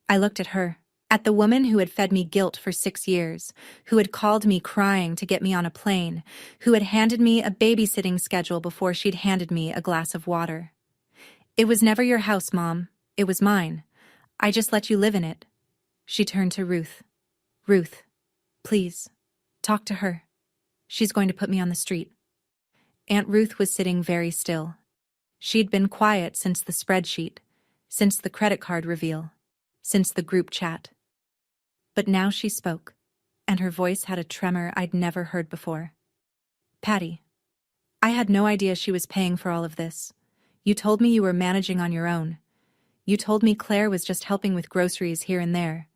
I looked at her, at the woman who had fed me guilt for 6 years, who had called me crying to get me on a plane, who had handed me a babysitting schedule before she'd handed me a glass of water. It was never your house, Mom. It was mine. I just let you live in it. She turned to Ruth. Ruth, please, talk to her. She's going to put me on the street. Aunt Ruth was sitting very still. She'd been quiet since the spreadsheet, since the credit card reveal, since the group chat. But now she spoke, and her voice had a tremor I'd never heard before. Patty, I had no idea she was paying for all of this. You told me you were managing on your own. You told me Claire was just helping with groceries here and there.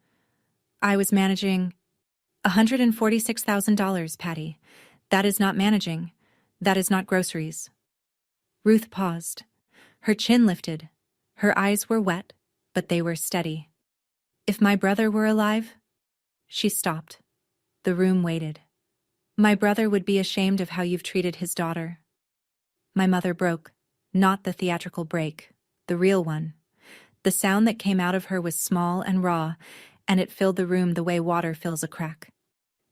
I was managing $146,000, Patty. That is not managing. That is not groceries. Ruth paused. Her chin lifted. Her eyes were wet, but they were steady. If my brother were alive? She stopped. The room waited. My brother would be ashamed of how you've treated his daughter. My mother broke, not the theatrical break, the real one. The sound that came out of her was small and raw, and it filled the room the way water fills a crack.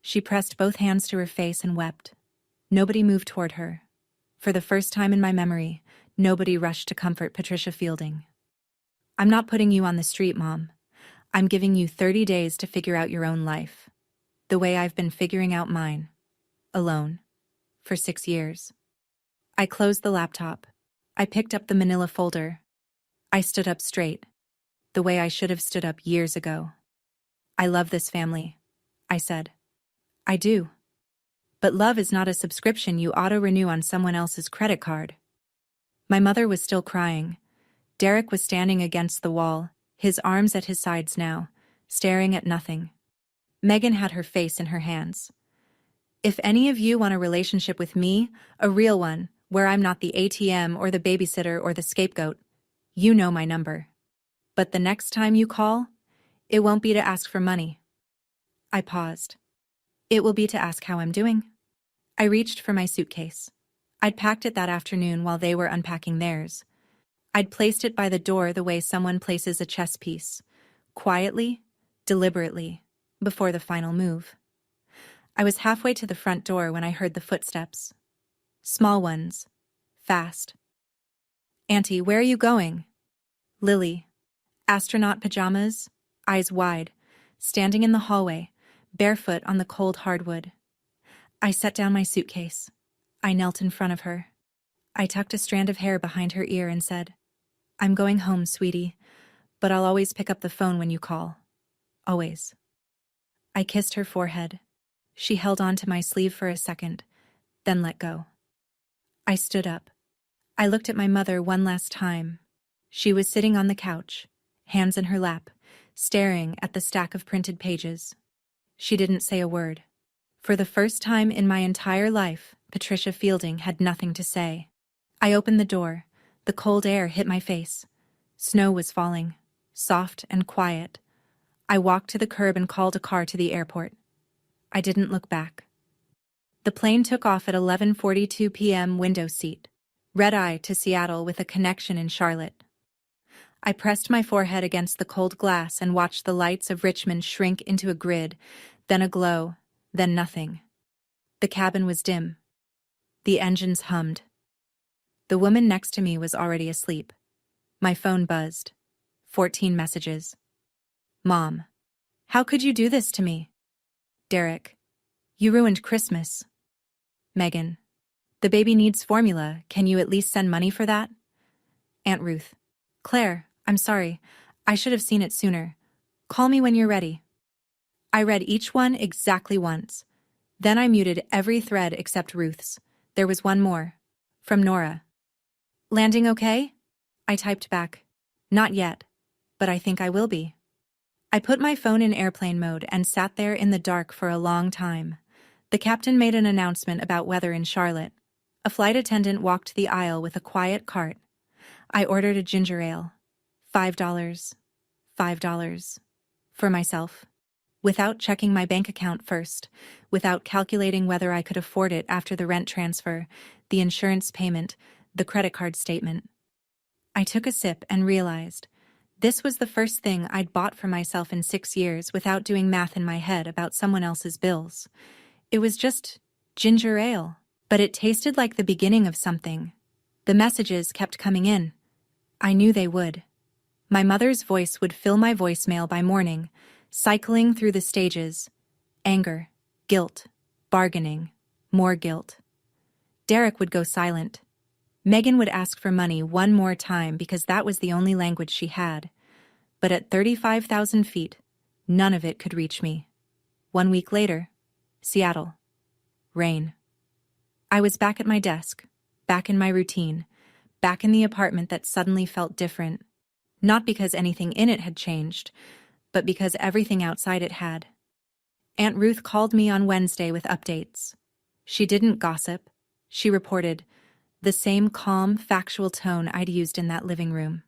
She pressed both hands to her face and wept. Nobody moved toward her. For the first time in my memory, nobody rushed to comfort Patricia Fielding. I'm not putting you on the street, Mom. I'm giving you 30 days to figure out your own life. The way I've been figuring out mine. Alone. For 6 years. I closed the laptop. I picked up the manila folder. I stood up straight. The way I should have stood up years ago. I love this family, I said. I do. But love is not a subscription you auto-renew on someone else's credit card. My mother was still crying. Derek was standing against the wall, his arms at his sides now, staring at nothing. Megan had her face in her hands. If any of you want a relationship with me, a real one, where I'm not the ATM or the babysitter or the scapegoat, you know my number. But the next time you call, it won't be to ask for money. I paused. It will be to ask how I'm doing. I reached for my suitcase. I'd packed it that afternoon while they were unpacking theirs. I'd placed it by the door the way someone places a chess piece, quietly, deliberately, before the final move. I was halfway to the front door when I heard the footsteps. Small ones. Fast. Auntie, where are you going? Lily. Astronaut pajamas, eyes wide, standing in the hallway, barefoot on the cold hardwood. I set down my suitcase. I knelt in front of her. I tucked a strand of hair behind her ear and said, I'm going home, sweetie, but I'll always pick up the phone when you call. Always. I kissed her forehead. She held on to my sleeve for a second, then let go. I stood up. I looked at my mother one last time. She was sitting on the couch, hands in her lap, staring at the stack of printed pages. She didn't say a word. For the first time in my entire life, Patricia Fielding had nothing to say. I opened the door. The cold air hit my face. Snow was falling, soft and quiet. I walked to the curb and called a car to the airport. I didn't look back. The plane took off at 11:42 p.m. window seat, red-eye to Seattle with a connection in Charlotte. I pressed my forehead against the cold glass and watched the lights of Richmond shrink into a grid, then a glow, then nothing. The cabin was dim. The engines hummed. The woman next to me was already asleep. My phone buzzed. 14 messages. Mom, how could you do this to me? Derek, you ruined Christmas. Megan, the baby needs formula. Can you at least send money for that? Aunt Ruth, Claire, I'm sorry. I should have seen it sooner. Call me when you're ready. I read each one exactly once. Then I muted every thread except Ruth's. There was one more. From Nora. Landing okay? I typed back. Not yet. but I think I will be. I put my phone in airplane mode and sat there in the dark for a long time. The captain made an announcement about weather in Charlotte. A flight attendant walked the aisle with a quiet cart. I ordered a ginger ale. $5. $5. For myself. Without checking my bank account first, without calculating whether I could afford it after the rent transfer, the insurance payment, the credit card statement. I took a sip and realized this was the first thing I'd bought for myself in 6 years without doing math in my head about someone else's bills. It was just ginger ale, but it tasted like the beginning of something. The messages kept coming in. I knew they would. My mother's voice would fill my voicemail by morning, cycling through the stages. Anger, guilt, bargaining, more guilt. Derek would go silent. Megan would ask for money one more time because that was the only language she had. But at 35,000 feet, none of it could reach me. 1 week later, Seattle. Rain. I was back at my desk, back in my routine, back in the apartment that suddenly felt different. Not because anything in it had changed, but because everything outside it had. Aunt Ruth called me on Wednesday with updates. She didn't gossip. She reported, the same calm, factual tone I'd used in that living room.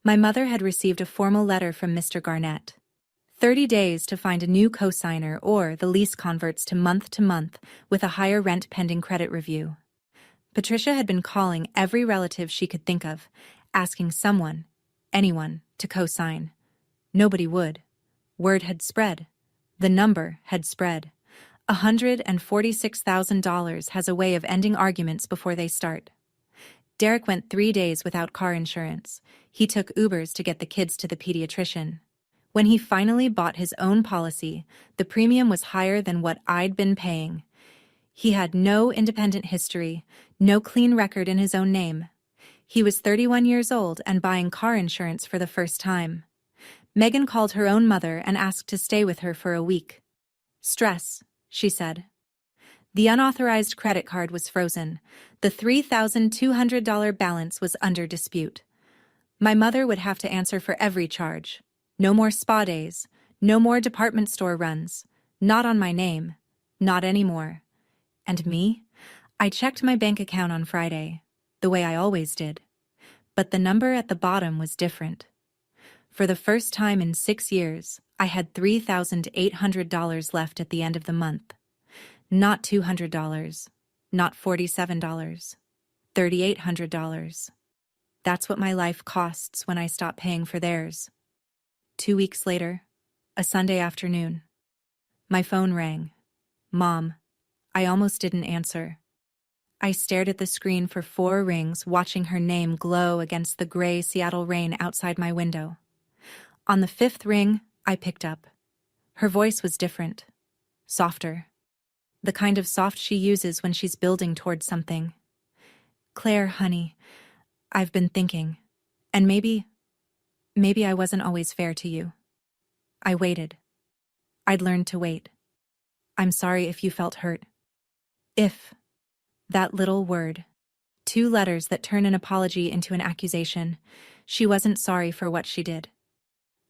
My mother had received a formal letter from Mr. Garnett. 30 days to find a new cosigner or the lease converts to month with a higher rent pending credit review. Patricia had been calling every relative she could think of, asking someone, anyone, to co-sign. Nobody would. Word had spread. The number had spread. $146,000 has a way of ending arguments before they start. Derek went 3 days without car insurance. He took Ubers to get the kids to the pediatrician. When he finally bought his own policy, the premium was higher than what I'd been paying. He had no independent history, no clean record in his own name. He was 31 years old and buying car insurance for the first time. Megan called her own mother and asked to stay with her for a week. Stress, she said. The unauthorized credit card was frozen. The $3,200 balance was under dispute. My mother would have to answer for every charge. No more spa days. No more department store runs. Not on my name. Not anymore. And me? I checked my bank account on Friday, the way I always did. But the number at the bottom was different. For the first time in 6 years, I had $3,800 left at the end of the month. Not $200, not $47, $3,800. That's what my life costs when I stop paying for theirs. 2 weeks later, a Sunday afternoon. My phone rang. Mom. I almost didn't answer. I stared at the screen for 4 rings, watching her name glow against the gray Seattle rain outside my window. On the 5th ring, I picked up. Her voice was different. Softer. The kind of soft she uses when she's building towards something. Claire, honey, I've been thinking. And maybe I wasn't always fair to you. I waited. I'd learned to wait. I'm sorry if you felt hurt. If. That little word. 2 letters that turn an apology into an accusation. She wasn't sorry for what she did.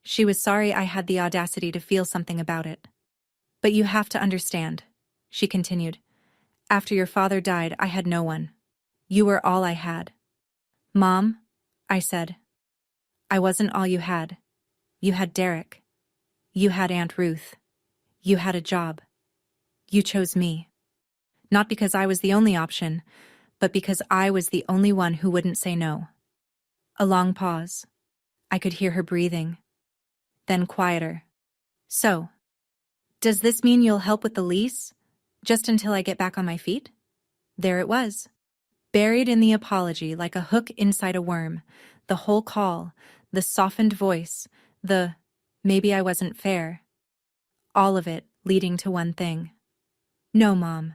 She was sorry I had the audacity to feel something about it. But you have to understand, she continued. After your father died, I had no one. You were all I had. Mom, I said. I wasn't all you had. You had Derek. You had Aunt Ruth. You had a job. You chose me. Not because I was the only option, but because I was the only one who wouldn't say no. A long pause. I could hear her breathing. Then quieter. So, does this mean you'll help with the lease? Just until I get back on my feet? There it was. Buried in the apology like a hook inside a worm. The whole call, the softened voice, the maybe I wasn't fair. All of it leading to one thing. No, Mom.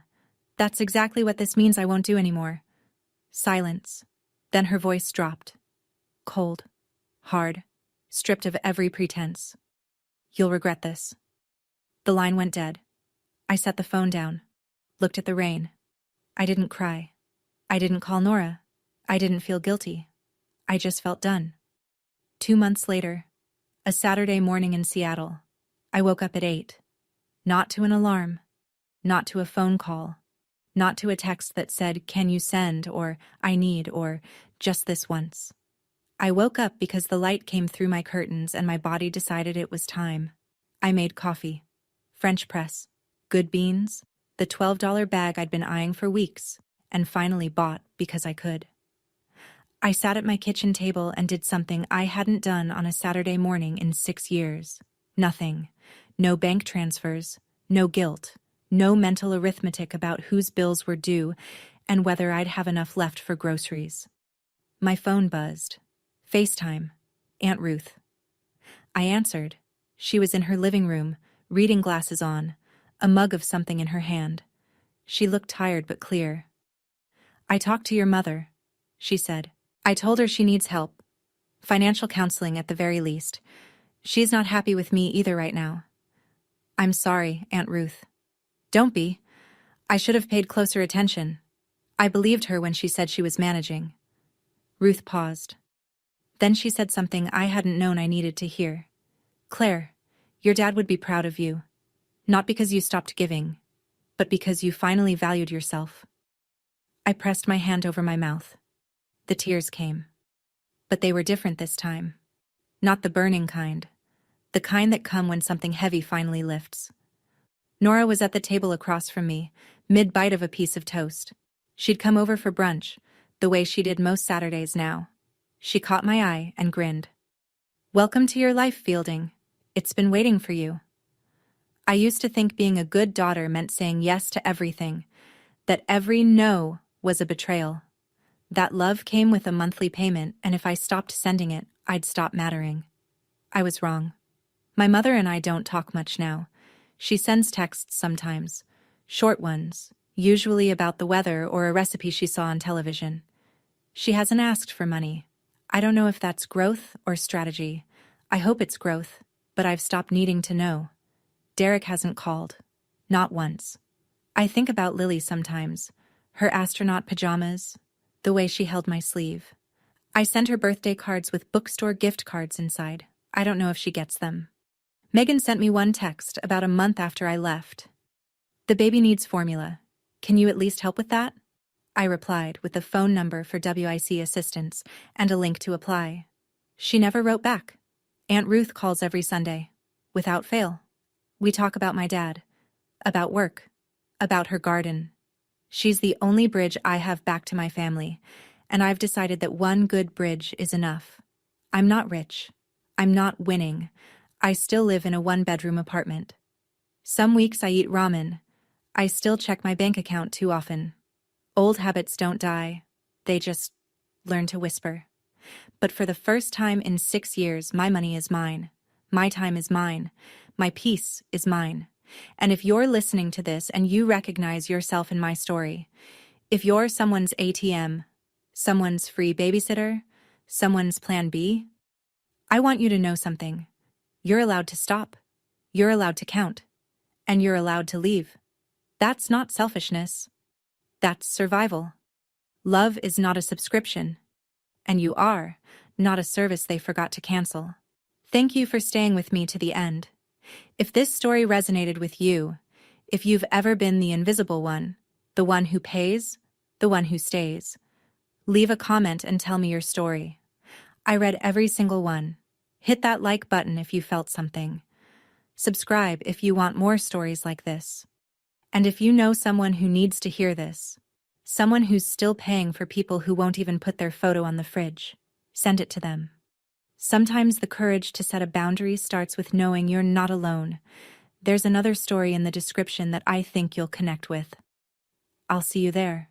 That's exactly what this means I won't do anymore. Silence. Then her voice dropped. Cold. Hard. Stripped of every pretense. You'll regret this. The line went dead. I set the phone down. Looked at the rain. I didn't cry. I didn't call Nora. I didn't feel guilty. I just felt done. 2 months later, A Saturday morning in Seattle. I woke up at 8. Not to an alarm. Not to a phone call. Not to a text that said, "Can you send?" or "I need," or "Just this once." I woke up because the light came through my curtains and my body decided it was time. I made coffee. French press. Good beans. The $12 bag I'd been eyeing for weeks, and finally bought because I could. I sat at my kitchen table and did something I hadn't done on a Saturday morning in 6 years. Nothing. No bank transfers. No guilt. No mental arithmetic about whose bills were due and whether I'd have enough left for groceries. My phone buzzed. FaceTime. Aunt Ruth. I answered. She was in her living room, reading glasses on, a mug of something in her hand. She looked tired but clear. "I talked to your mother," she said. "I told her she needs help. Financial counseling at the very least. She's not happy with me either right now." "I'm sorry, Aunt Ruth." "Don't be. I should have paid closer attention. I believed her when she said she was managing." Ruth paused. Then she said something I hadn't known I needed to hear. "Claire, your dad would be proud of you. Not because you stopped giving, but because you finally valued yourself." I pressed my hand over my mouth. The tears came. But they were different this time. Not the burning kind. The kind that come when something heavy finally lifts. Nora was at the table across from me, mid-bite of a piece of toast. She'd come over for brunch, the way she did most Saturdays now. She caught my eye and grinned. "Welcome to your life, Fielding. It's been waiting for you." I used to think being a good daughter meant saying yes to everything, that every no was a betrayal. That love came with a monthly payment, and if I stopped sending it, I'd stop mattering. I was wrong. My mother and I don't talk much now. She sends texts sometimes, short ones, usually about the weather or a recipe she saw on television. She hasn't asked for money. I don't know if that's growth or strategy. I hope it's growth, but I've stopped needing to know. Derek hasn't called. Not once. I think about Lily sometimes, her astronaut pajamas, the way she held my sleeve. I send her birthday cards with bookstore gift cards inside. I don't know if she gets them. Megan sent me one text about a month after I left. "The baby needs formula. Can you at least help with that?" I replied with the phone number for WIC assistance and a link to apply. She never wrote back. Aunt Ruth calls every Sunday, without fail. We talk about my dad, about work, about her garden. She's the only bridge I have back to my family, and I've decided that one good bridge is enough. I'm not rich. I'm not winning. I still live in a one-bedroom apartment. Some weeks I eat ramen. I still check my bank account too often. Old habits don't die. They just learn to whisper. But for the first time in 6 years, my money is mine. My time is mine. My peace is mine. And if you're listening to this and you recognize yourself in my story, if you're someone's ATM, someone's free babysitter, someone's plan B, I want you to know something. You're allowed to stop. You're allowed to count. And you're allowed to leave. That's not selfishness. That's survival. Love is not a subscription. And you are not a service they forgot to cancel. Thank you for staying with me to the end. If this story resonated with you, if you've ever been the invisible one, the one who pays, the one who stays, leave a comment and tell me your story. I read every single one. Hit that like button if you felt something. Subscribe if you want more stories like this. And if you know someone who needs to hear this, someone who's still paying for people who won't even put their photo on the fridge, send it to them. Sometimes the courage to set a boundary starts with knowing you're not alone. There's another story in the description that I think you'll connect with. I'll see you there.